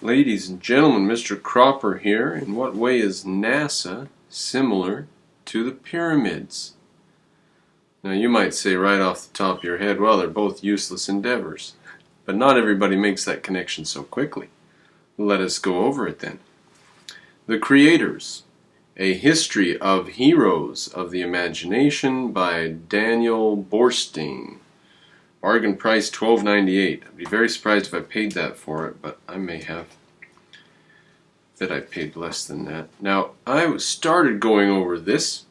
Ladies and gentlemen, Mr. Cropper here. In what way is NASA similar to the pyramids? Now you might say right off the top of your head, well, they're both useless endeavors. But not everybody makes that connection so quickly. Let us go over it then. The Creators, A History of Heroes of the Imagination by Daniel Borstein. Bargain price $12.98. I'd be very surprised if I paid that for it, but I may have. That I paid less than that. Now, I started going over this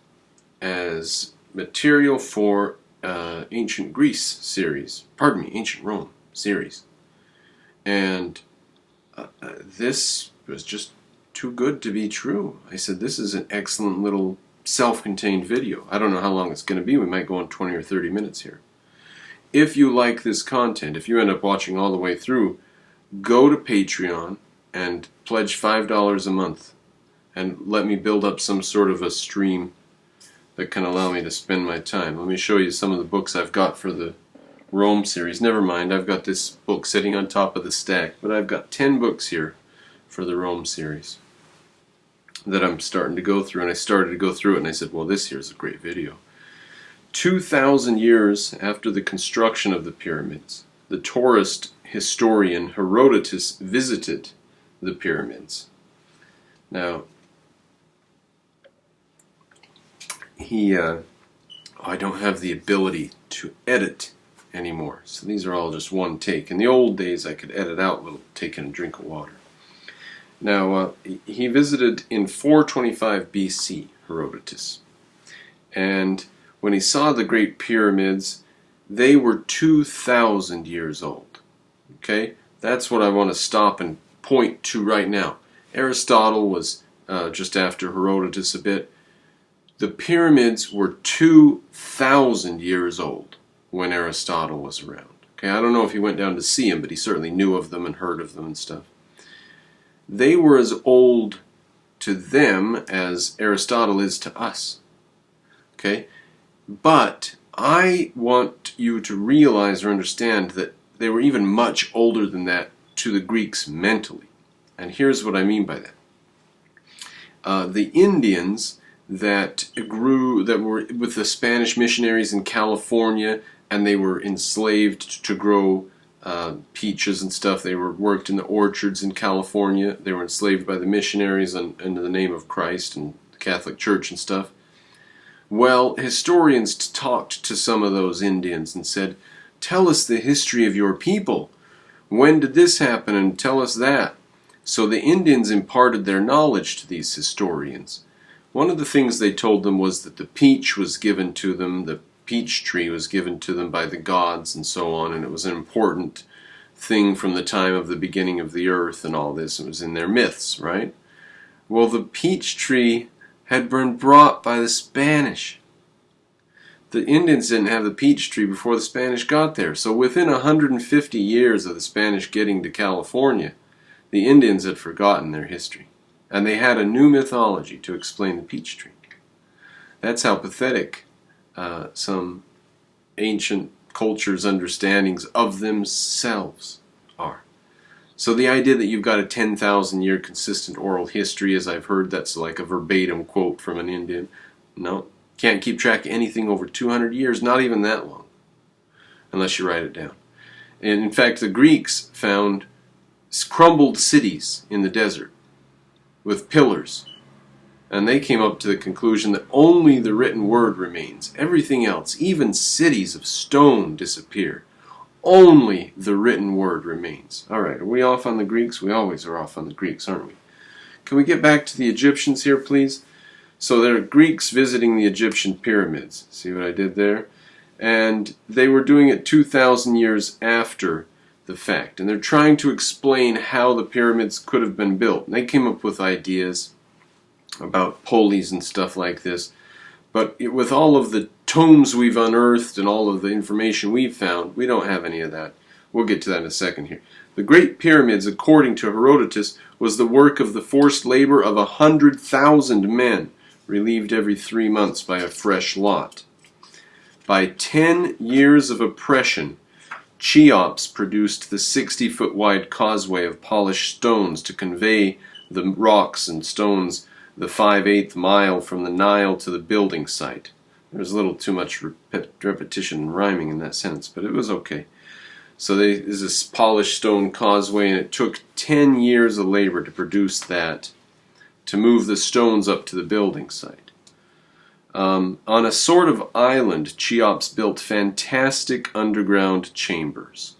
as material for Ancient Greece series. Pardon me, Ancient Rome series. And this was just too good to be true. I said, this is an excellent little self-contained video. I don't know how long it's going to be. We might go on 20 or 30 minutes here. If you like this content, if you end up watching all the way through, go to Patreon and pledge $5 a month and let me build up some sort of a stream that can allow me to spend my time. Let me show you some of the books I've got for the Rome series. Never mind, I've got this book sitting on top of the stack, but I've got 10 books here for the Rome series that I'm starting to go through, and I started to go through it and I said, well, this here's a great video. 2,000 years after the construction of the pyramids, the tourist historian Herodotus visited the pyramids. Now, I don't have the ability to edit anymore, so these are all just one take. In the old days, I could edit out little taking a drink of water. Now, he visited in 425 BC, Herodotus, and when he saw the Great Pyramids, they were 2,000 years old. Okay? That's what I want to stop and point to right now. Aristotle was just after Herodotus a bit. The pyramids were 2,000 years old when Aristotle was around. Okay? I don't know if he went down to see them, but he certainly knew of them and heard of them and stuff. They were as old to them as Aristotle is to us. Okay? But I want you to realize or understand that they were even much older than that to the Greeks mentally. And here's what I mean by that. The Indians that were with the Spanish missionaries in California, and they were enslaved to grow peaches and stuff. They were worked in the orchards in California. They were enslaved by the missionaries under the name of Christ and the Catholic Church and stuff. Well, historians talked to some of those Indians and said, tell us the history of your people. When did this happen? And tell us that. So the Indians imparted their knowledge to these historians. One of the things they told them was that the peach was given to them, the peach tree was given to them by the gods and so on, and it was an important thing from the time of the beginning of the earth and all this. It was in their myths, right? Well, the peach tree had been brought by the Spanish. The Indians didn't have the peach tree before the Spanish got there. So within 150 years of the Spanish getting to California, the Indians had forgotten their history. And they had a new mythology to explain the peach tree. That's how pathetic some ancient cultures' understandings of themselves are. So the idea that you've got a 10,000 year consistent oral history, as I've heard, that's like a verbatim quote from an Indian. No, can't keep track of anything over 200 years, not even that long, unless you write it down. And in fact, the Greeks found crumbled cities in the desert with pillars. And they came up to the conclusion that only the written word remains. Everything else, even cities of stone, disappear. Only the written word remains. All right, are we off on the Greeks? We always are off on the Greeks, aren't we? Can we get back to the Egyptians here, please? So there are Greeks visiting the Egyptian pyramids. See what I did there? And they were doing it 2,000 years after the fact. And they're trying to explain how the pyramids could have been built. And they came up with ideas about pulleys and stuff like this. But with all of the tomes we've unearthed and all of the information we've found, we don't have any of that. We'll get to that in a second here. The Great Pyramids, according to Herodotus, was the work of the forced labor of 100,000 men, relieved every 3 months by a fresh lot. By 10 years of oppression, Cheops produced the 60-foot wide causeway of polished stones to convey the rocks and stones the 5/8 mile from the Nile to the building site. There was a little too much repetition and rhyming in that sentence, but it was okay. So there's this polished stone causeway, and it took 10 years of labor to produce that, to move the stones up to the building site. On a sort of island, Cheops built fantastic underground chambers.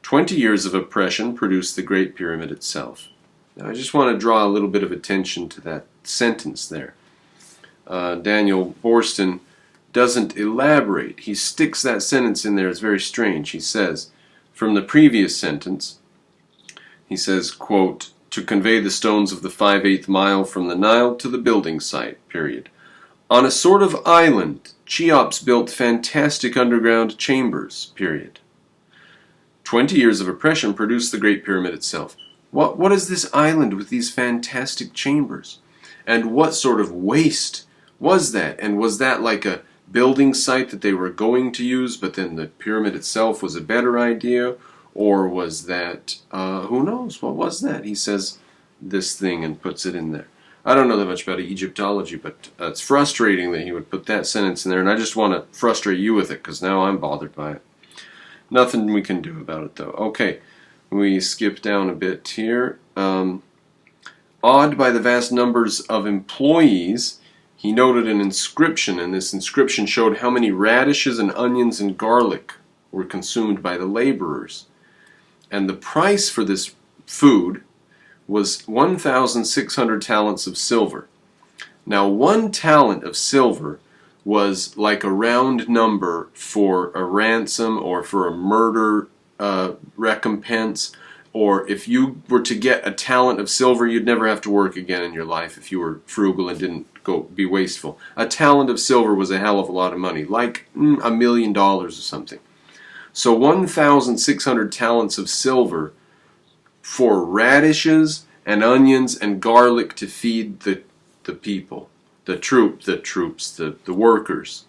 20 years of oppression produced the Great Pyramid itself. Now, I just want to draw a little bit of attention to that sentence there. Daniel Boorstin doesn't elaborate. He sticks that sentence in there. It's very strange. He says, from the previous sentence, he says, quote, to convey the stones of the 5/8 mile from the Nile to the building site, period. On a sort of island, Cheops built fantastic underground chambers, period. 20 years of oppression produced the Great Pyramid itself. What is this island with these fantastic chambers? And what sort of waste was that? And was that like a building site that they were going to use, but then the pyramid itself was a better idea? Or was that, who knows, what was that? He says this thing and puts it in there. I don't know that much about Egyptology, but it's frustrating that he would put that sentence in there, and I just want to frustrate you with it, because now I'm bothered by it. Nothing we can do about it, though. Okay, we skip down a bit here. Awed by the vast numbers of employees, he noted an inscription, and this inscription showed how many radishes and onions and garlic were consumed by the laborers. And the price for this food was 1,600 talents of silver. Now, 1 talent of silver was like a round number for a ransom or for a murder recompense, or if you were to get a talent of silver, you'd never have to work again in your life if you were frugal and didn't be wasteful. A talent of silver was a hell of a lot of money, like $1 million or something. So 1,600 talents of silver for radishes and onions and garlic to feed the people, the workers.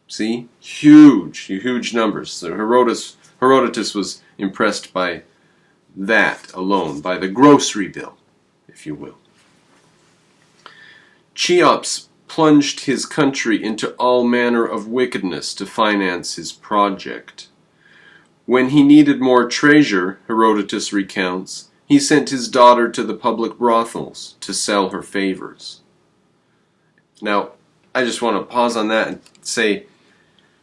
See? Huge numbers. So Herodotus was impressed by that alone, by the grocery bill, if you will. Cheops plunged his country into all manner of wickedness to finance his project. When he needed more treasure, Herodotus recounts, he sent his daughter to the public brothels to sell her favors. Now, I just want to pause on that and say,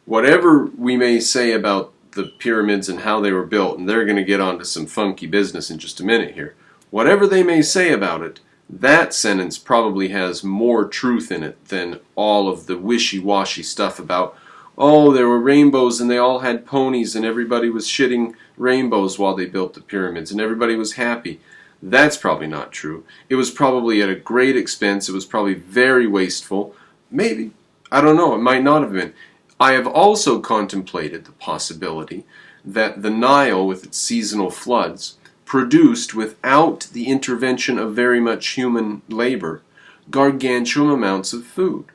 whatever we may say about the pyramids and how they were built, and they're going to get onto some funky business in just a minute here, whatever they may say about it, that sentence probably has more truth in it than all of the wishy-washy stuff about, oh, there were rainbows and they all had ponies and everybody was shitting rainbows while they built the pyramids and everybody was happy. That's probably not true. It was probably at a great expense. It was probably very wasteful. Maybe. I don't know. It might not have been. I have also contemplated the possibility that the Nile, with its seasonal floods, produced, without the intervention of very much human labor, gargantuan amounts of food.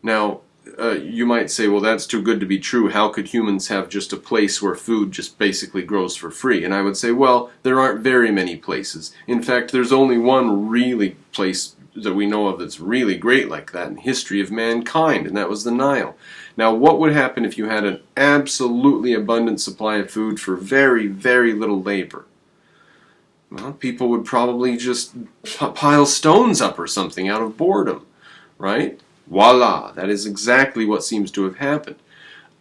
Now, you might say, well, that's too good to be true. How could humans have just a place where food just basically grows for free? And I would say, well, there aren't very many places. In fact, there's only one really place that we know of that's really great like that in the history of mankind, and that was the Nile. Now, what would happen if you had an absolutely abundant supply of food for very, very little labor? Well, people would probably just pile stones up or something out of boredom, right? Voila! That is exactly what seems to have happened.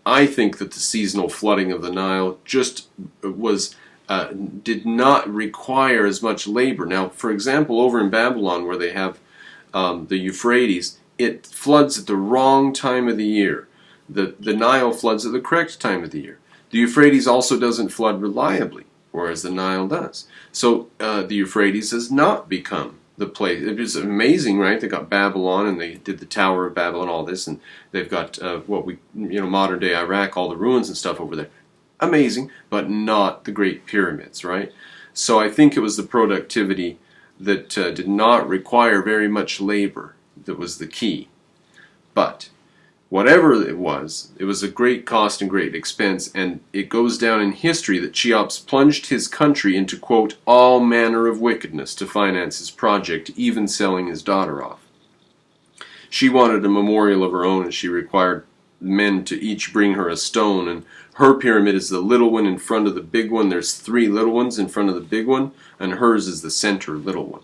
I think that the seasonal flooding of the Nile just did not require as much labor. Now, for example, over in Babylon, where they have the Euphrates, it floods at the wrong time of the year. The Nile floods at the correct time of the year. The Euphrates also doesn't flood reliably, whereas the Nile does. So the Euphrates has not become the place. It is amazing, right? They got Babylon, and they did the Tower of Babylon, all this, and they've got modern day Iraq, all the ruins and stuff over there. Amazing, but not the Great Pyramids, right? So I think it was the productivity that did not require very much labor that was the key. But whatever it was a great cost and great expense, and it goes down in history that Cheops plunged his country into, quote, all manner of wickedness to finance his project, even selling his daughter off. She wanted a memorial of her own, and she required men to each bring her a stone, and her pyramid is the little one in front of the big one. There's 3 little ones in front of the big one, and hers is the center little one.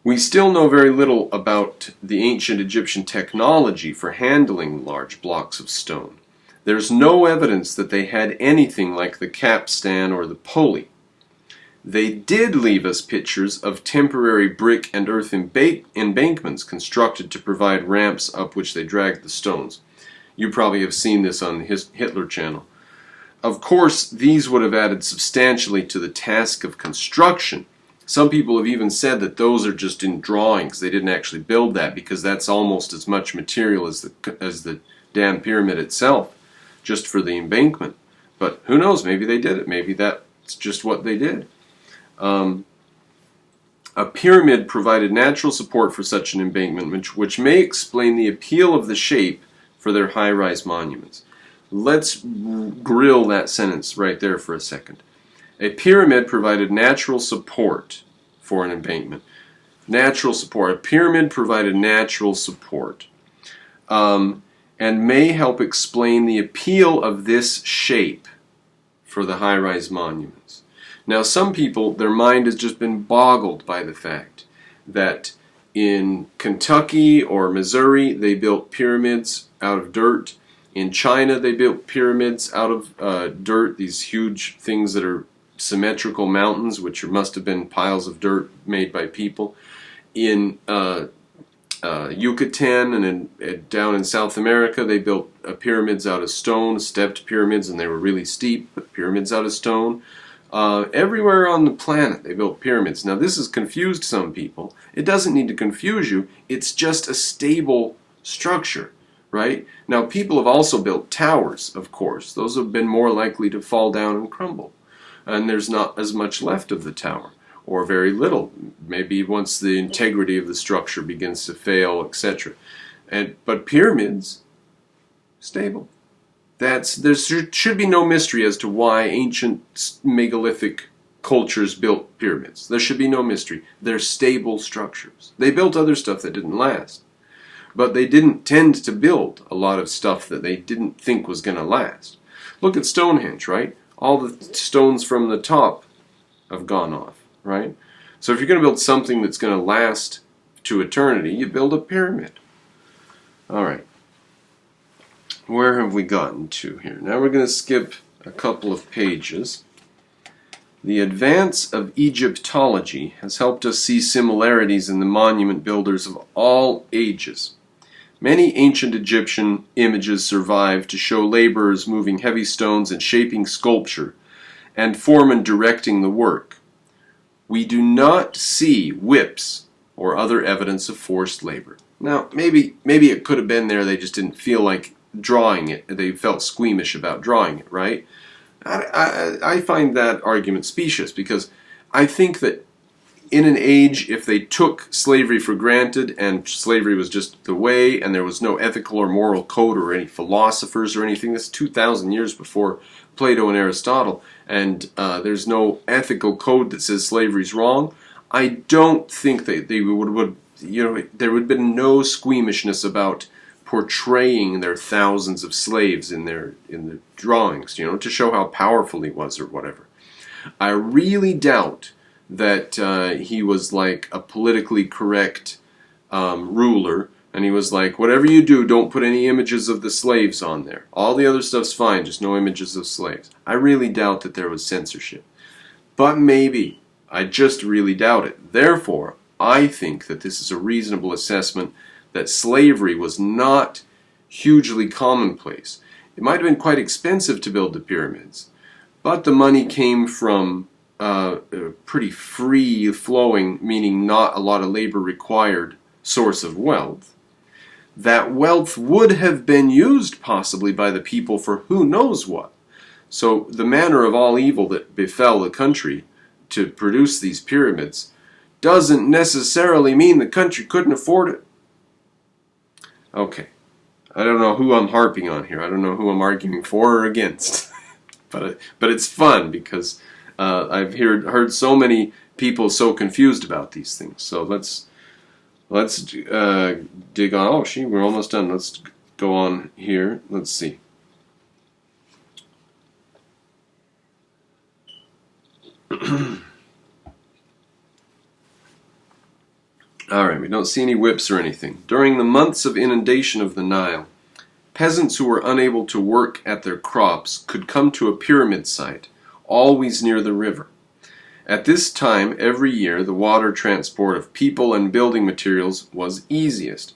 We still know very little about the ancient Egyptian technology for handling large blocks of stone. There's no evidence that they had anything like the capstan or the pulley. They did leave us pictures of temporary brick and earth embankments constructed to provide ramps up which they dragged the stones. You probably have seen this on the Hitler channel. Of course, these would have added substantially to the task of construction. Some people have even said that those are just in drawings. They didn't actually build that because that's almost as much material as the damn pyramid itself, just for the embankment. But who knows? Maybe they did it. Maybe that's just what they did. A pyramid provided natural support for such an embankment, which may explain the appeal of the shape for their high-rise monuments. Let's grill that sentence right there for a second. A pyramid provided natural support for an embankment. Natural support. A pyramid provided natural support. And may help explain the appeal of this shape for the high-rise monuments. Now, some people, their mind has just been boggled by the fact that in Kentucky or Missouri, they built pyramids out of dirt. In China, they built pyramids out of dirt, these huge things that are symmetrical mountains, which must have been piles of dirt made by people. In Yucatan and down in South America, they built pyramids out of stone, stepped pyramids, and they were really steep, but pyramids out of stone. Everywhere on the planet, they built pyramids. Now, this has confused some people. It doesn't need to confuse you. It's just a stable structure, right? Now, people have also built towers, of course. Those have been more likely to fall down and crumble. And there's not as much left of the tower, or very little, maybe once the integrity of the structure begins to fail, etc. But pyramids, stable. There should be no mystery as to why ancient megalithic cultures built pyramids. There should be no mystery. They're stable structures. They built other stuff that didn't last, but they didn't tend to build a lot of stuff that they didn't think was going to last. Look at Stonehenge, right? All the stones from the top have gone off, right? So if you're going to build something that's going to last to eternity, you build a pyramid. All right. Where have we gotten to here? Now we're going to skip a couple of pages. The advance of Egyptology has helped us see similarities in the monument builders of all ages. Many ancient Egyptian images survive to show laborers moving heavy stones and shaping sculpture, and foremen directing the work. We do not see whips or other evidence of forced labor. Now, maybe it could have been there, they just didn't feel like drawing it. They felt squeamish about drawing it, right? I find that argument specious, because I think that in an age, if they took slavery for granted and slavery was just the way and there was no ethical or moral code or any philosophers or anything, that's 2,000 years before Plato and Aristotle, and there's no ethical code that says slavery's wrong, I don't think that they would there would have been no squeamishness about portraying their thousands of slaves in the drawings, to show how powerful he was or whatever. I really doubt that he was like a politically correct ruler, and he was like, whatever you do, don't put any images of the slaves on there. All the other stuff's fine, just no images of slaves. I really doubt that there was censorship. But maybe. I just really doubt it. Therefore, I think that this is a reasonable assessment that slavery was not hugely commonplace. It might have been quite expensive to build the pyramids, but the money came from a pretty free-flowing, meaning not a lot of labor required, source of wealth. That wealth would have been used possibly by the people for who knows what. So the manner of all evil that befell the country to produce these pyramids doesn't necessarily mean the country couldn't afford it. Okay, I don't know who I'm harping on here. I don't know who I'm arguing for or against. but it's fun because I've heard so many people so confused about these things. So let's dig on. Oh, we're almost done. Let's go on here. Let's see. Alright, we don't see any whips or anything. During the months of inundation of the Nile, peasants who were unable to work at their crops could come to a pyramid site, always near the river. At this time, every year, the water transport of people and building materials was easiest.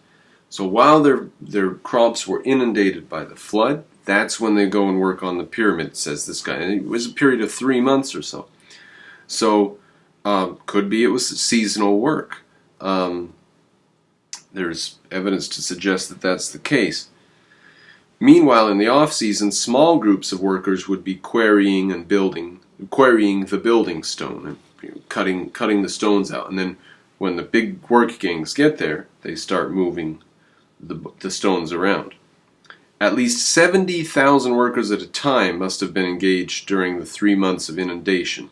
So while their crops were inundated by the flood, that's when they go and work on the pyramid, says this guy. And it was a period of 3 months or so. So, could be it was seasonal work. There's evidence to suggest that that's the case. Meanwhile, in the off-season, small groups of workers would be quarrying the building stone and cutting the stones out. And then when the big work gangs get there, they start moving the stones around. At least 70,000 workers at a time must have been engaged during the 3 months of inundation.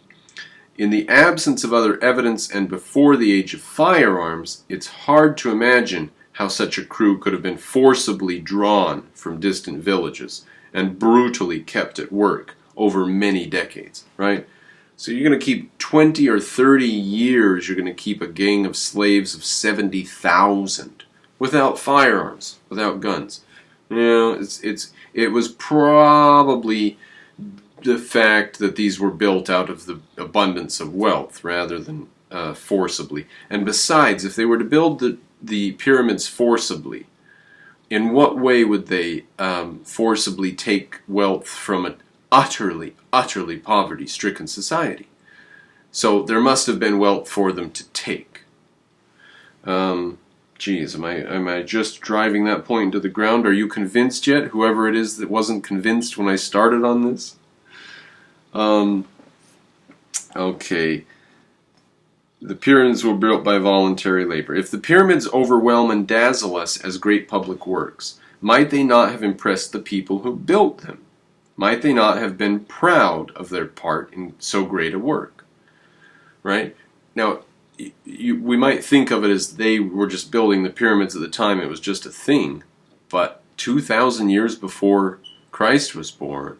In the absence of other evidence and before the age of firearms, it's hard to imagine how such a crew could have been forcibly drawn from distant villages and brutally kept at work over many decades, right? So you're going to keep 20 or 30 years, you're going to keep a gang of slaves of 70,000 without firearms, without guns. You know, it was probably the fact that these were built out of the abundance of wealth rather than forcibly. And besides, if they were to build the pyramids forcibly, in what way would they forcibly take wealth from an utterly poverty-stricken society? So there must have been wealth for them to take. Geez, am I just driving that point into the ground? Are you convinced yet? Whoever it is that wasn't convinced when I started on this? Okay. The pyramids were built by voluntary labor. If the pyramids overwhelm and dazzle us as great public works, might they not have impressed the people who built them? Might they not have been proud of their part in so great a work? Right? Now, we might think of it as they were just building the pyramids at the time. It was just a thing. But 2,000 years before Christ was born,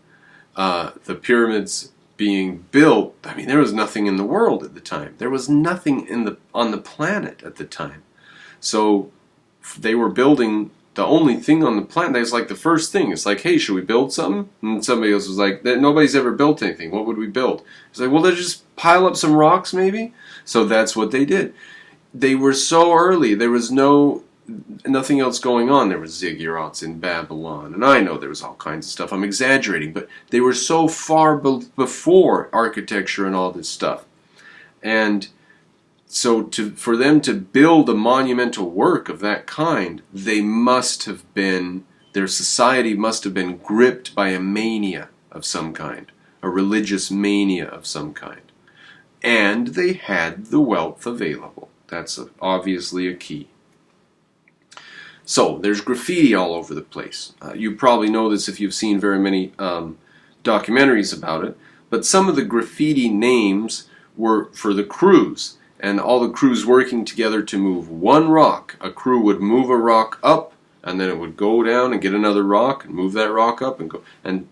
the pyramids being built, I mean, there was nothing in the world at the time. There was nothing on the planet at the time. So they were building the only thing on the planet. That was like the first thing. It's like, hey, should we build something? And somebody else was like, nobody's ever built anything. What would we build? It's like, well, let's just pile up some rocks maybe. So that's what they did. They were so early. There was nothing else going on. There was ziggurats in Babylon, and I know there was all kinds of stuff. I'm exaggerating, but they were so far before architecture and all this stuff. And so for them to build a monumental work of that kind, their society must have been gripped by a mania of some kind, a religious mania of some kind. And they had the wealth available. That's obviously a key. So, there's graffiti all over the place. You probably know this if you've seen very many documentaries about it, but some of the graffiti names were for the crews, and all the crews working together to move one rock. A crew would move a rock up, and then it would go down and get another rock, and move that rock up, and go. And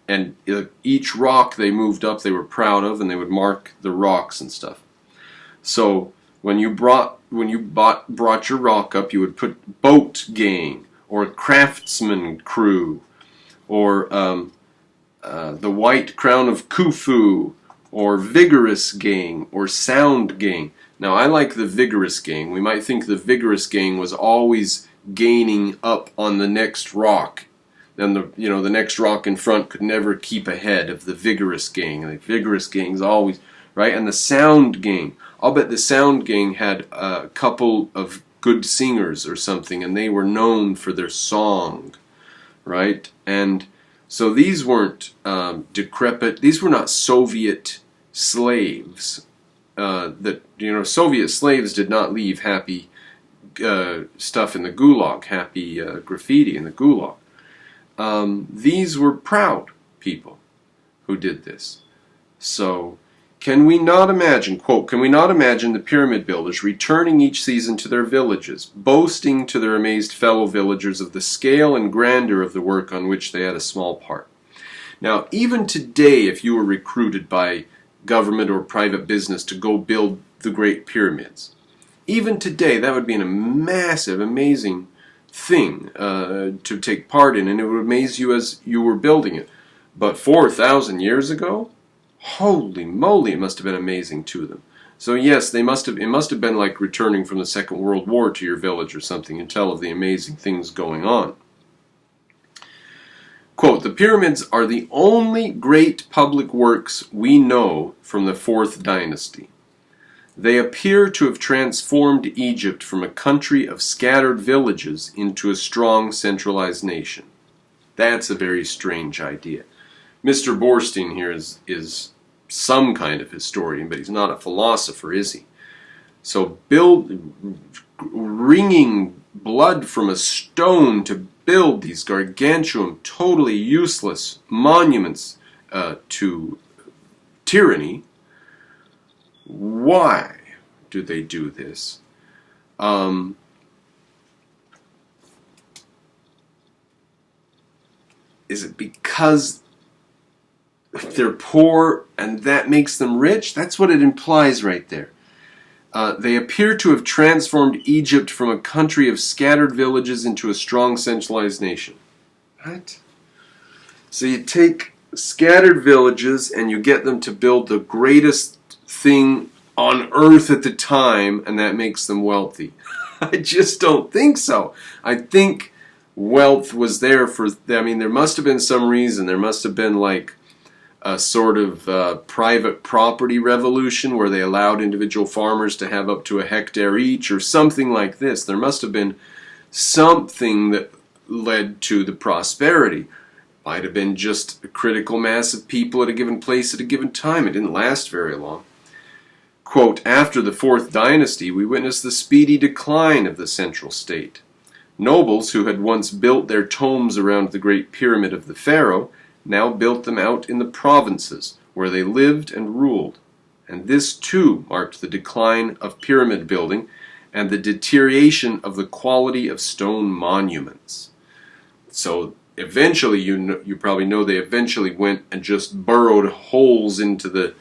each rock they moved up they were proud of, and they would mark the rocks and stuff. So, when you brought your rock up, you would put boat gang or craftsman crew or the white crown of Khufu or vigorous gang or sound gang. Now I like the vigorous gang. We might think the vigorous gang was always gaining up on the next rock. Then the next rock in front could never keep ahead of the vigorous gang. And the vigorous gang's always right, and the sound gang. I'll bet the sound gang had a couple of good singers or something, and they were known for their song, right? And so these weren't decrepit. These were not Soviet slaves. Soviet slaves did not leave happy stuff in the Gulag, happy graffiti in the Gulag. these were proud people who did this. So, can we not imagine, quote, can we not imagine the pyramid builders returning each season to their villages, boasting to their amazed fellow villagers of the scale and grandeur of the work on which they had a small part? Now, even today, if you were recruited by government or private business to go build the Great Pyramids, even today, that would be a massive, amazing thing to take part in, and it would amaze you as you were building it. But 4,000 years ago, holy moly, it must have been amazing to them. So yes, it must have been like returning from the Second World War to your village or something and tell of the amazing things going on. Quote, the pyramids are the only great public works we know from the 4th dynasty. They appear to have transformed Egypt from a country of scattered villages into a strong centralized nation. That's a very strange idea. Mr. Borstein here is some kind of historian, but he's not a philosopher, is he? So wringing blood from a stone to build these gargantuan, totally useless monuments to tyranny. Why do they do this? Is it because they're poor and that makes them rich? That's what it implies right there. They appear to have transformed Egypt from a country of scattered villages into a strong centralized nation. Right? So you take scattered villages and you get them to build the greatest thing on earth at the time, and that makes them wealthy. I just don't think so. I think wealth was there for, there must have been some reason. There must have been like a sort of private property revolution where they allowed individual farmers to have up to a hectare each or something like this. There must have been something that led to the prosperity. Might have been just a critical mass of people at a given place at a given time. It didn't last very long. Quote, after the 4th dynasty, we witnessed the speedy decline of the central state. Nobles who had once built their tombs around the great pyramid of the pharaoh now built them out in the provinces where they lived and ruled. And this too marked the decline of pyramid building and the deterioration of the quality of stone monuments. So eventually, you probably know, they eventually went and just burrowed holes into the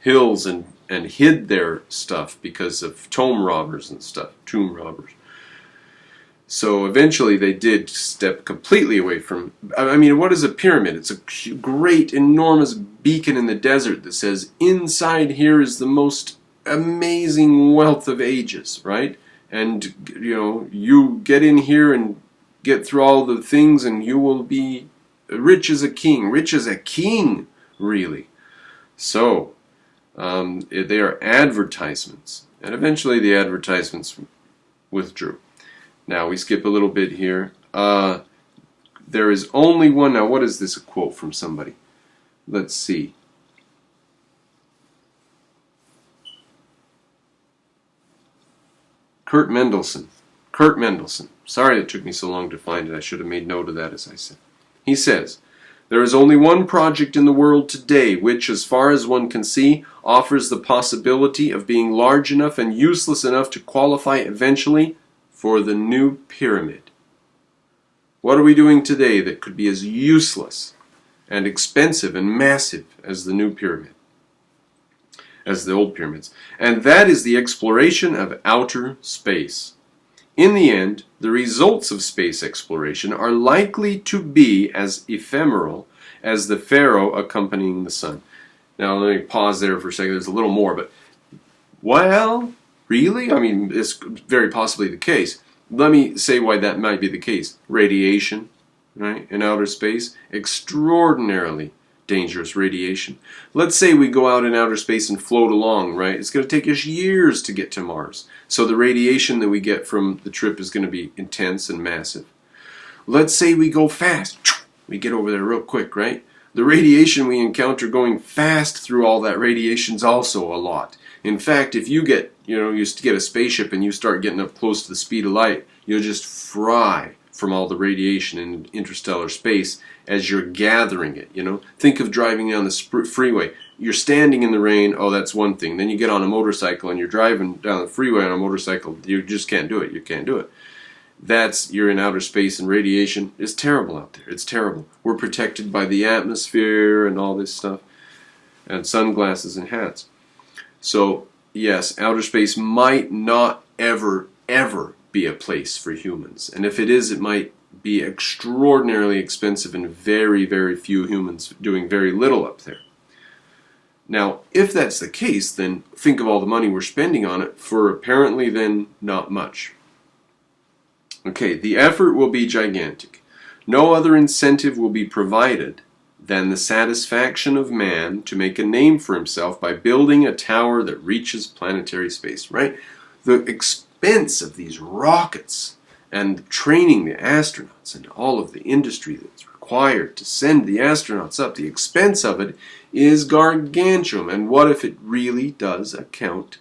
hills and hid their stuff because of tomb robbers. So eventually they did step completely away from, what is a pyramid? It's a great, enormous beacon in the desert that says, inside here is the most amazing wealth of ages, right? And, you get in here and get through all the things and you will be rich as a king, really. So, they are advertisements. And eventually the advertisements withdrew. Now, we skip a little bit here. There is only one. Now, what is this, a quote from somebody? Let's see. Kurt Mendelsohn. Sorry it took me so long to find it. I should have made note of that, as I said. He says, there is only one project in the world today which, as far as one can see, offers the possibility of being large enough and useless enough to qualify eventually for the new pyramid. What are we doing today that could be as useless and expensive and massive as the new pyramid, as the old pyramids? And that is the exploration of outer space. In the end, the results of space exploration are likely to be as ephemeral as the pharaoh accompanying the sun. Now, let me pause there for a second. There's a little more, but, well, really? It's very possibly the case. Let me say why that might be the case. Radiation, right, in outer space, extraordinarily dangerous radiation. Let's say we go out in outer space and float along, right? It's going to take us years to get to Mars. So the radiation that we get from the trip is going to be intense and massive. Let's say we go fast. We get over there real quick, right? The radiation we encounter going fast through all that radiation is also a lot. In fact, if you get a spaceship and you start getting up close to the speed of light, you'll just fry from all the radiation in interstellar space as you're gathering it. Think of driving down the freeway. You're standing in the rain, oh, that's one thing. Then you get on a motorcycle and you're driving down the freeway on a motorcycle. You just can't do it. You can't do it. You're in outer space, and radiation is terrible out there. It's terrible. We're protected by the atmosphere and all this stuff, and sunglasses and hats. So, yes, outer space might not ever be a place for humans. And if it is, it might be extraordinarily expensive and very, very few humans doing very little up there. Now, if that's the case, then think of all the money we're spending on it for apparently then not much. Okay, the effort will be gigantic. No other incentive will be provided than the satisfaction of man to make a name for himself by building a tower that reaches planetary space, right? The expense of these rockets and training the astronauts and all of the industry that's required to send the astronauts up, the expense of it is gargantuan. And what if it really does account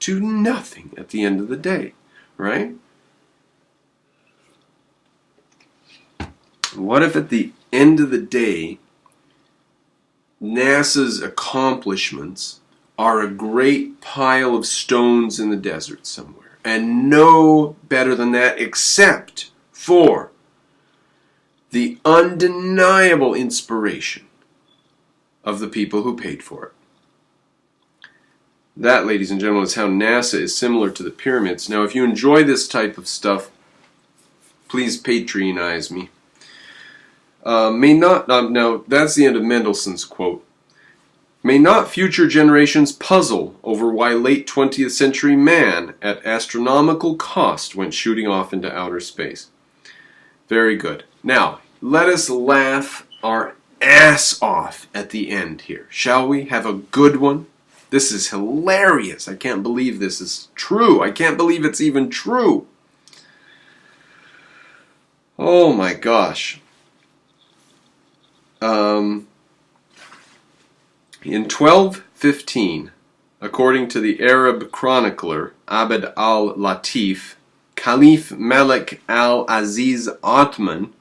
to nothing at the end of the day, right? What if at the end of the day, NASA's accomplishments are a great pile of stones in the desert somewhere, and no better than that except for the undeniable inspiration of the people who paid for it? That, ladies and gentlemen, is how NASA is similar to the pyramids. Now, if you enjoy this type of stuff, please Patreonize me. Now, that's the end of Mendelssohn's quote. May not future generations puzzle over why late 20th century man at astronomical cost went shooting off into outer space. Very good. Now, let us laugh our ass off at the end here. Shall we have a good one? This is hilarious. I can't believe this is true. I can't believe it's even true. Oh my gosh. In 1215, according to the Arab chronicler Abd al-Latif, Caliph Malik al-Aziz Ottoman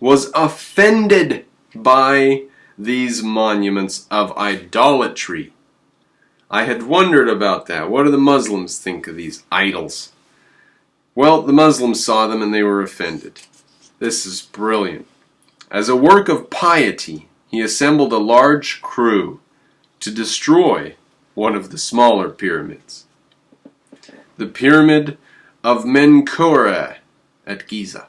was offended by these monuments of idolatry. I had wondered about that. What do the Muslims think of these idols? Well, the Muslims saw them and they were offended. This is brilliant. As a work of piety, he assembled a large crew to destroy one of the smaller pyramids, the Pyramid of Menkaure at Giza.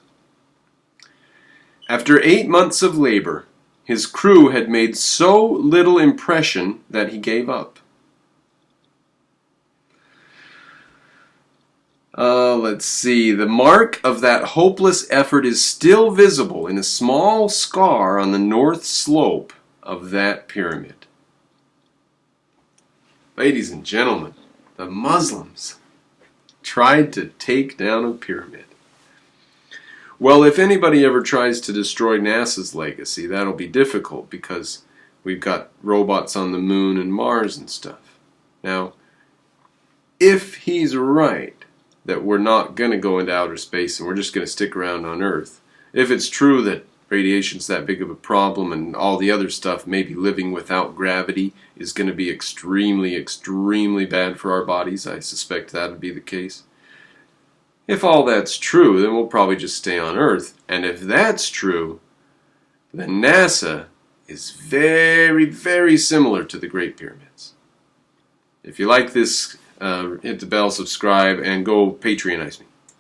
After 8 months of labor, his crew had made so little impression that he gave up. Let's see. The mark of that hopeless effort is still visible in a small scar on the north slope of that pyramid. Ladies and gentlemen, the Muslims tried to take down a pyramid. Well, if anybody ever tries to destroy NASA's legacy, that'll be difficult because we've got robots on the moon and Mars and stuff. Now, if he's right that we're not going to go into outer space and we're just going to stick around on Earth, if it's true that radiation's that big of a problem and all the other stuff, maybe living without gravity is going to be extremely, extremely bad for our bodies, I suspect that would be the case. If all that's true, then we'll probably just stay on Earth. And if that's true, then NASA is very, very similar to the Great Pyramids. If you like this, hit the bell, subscribe, and go Patreonize me.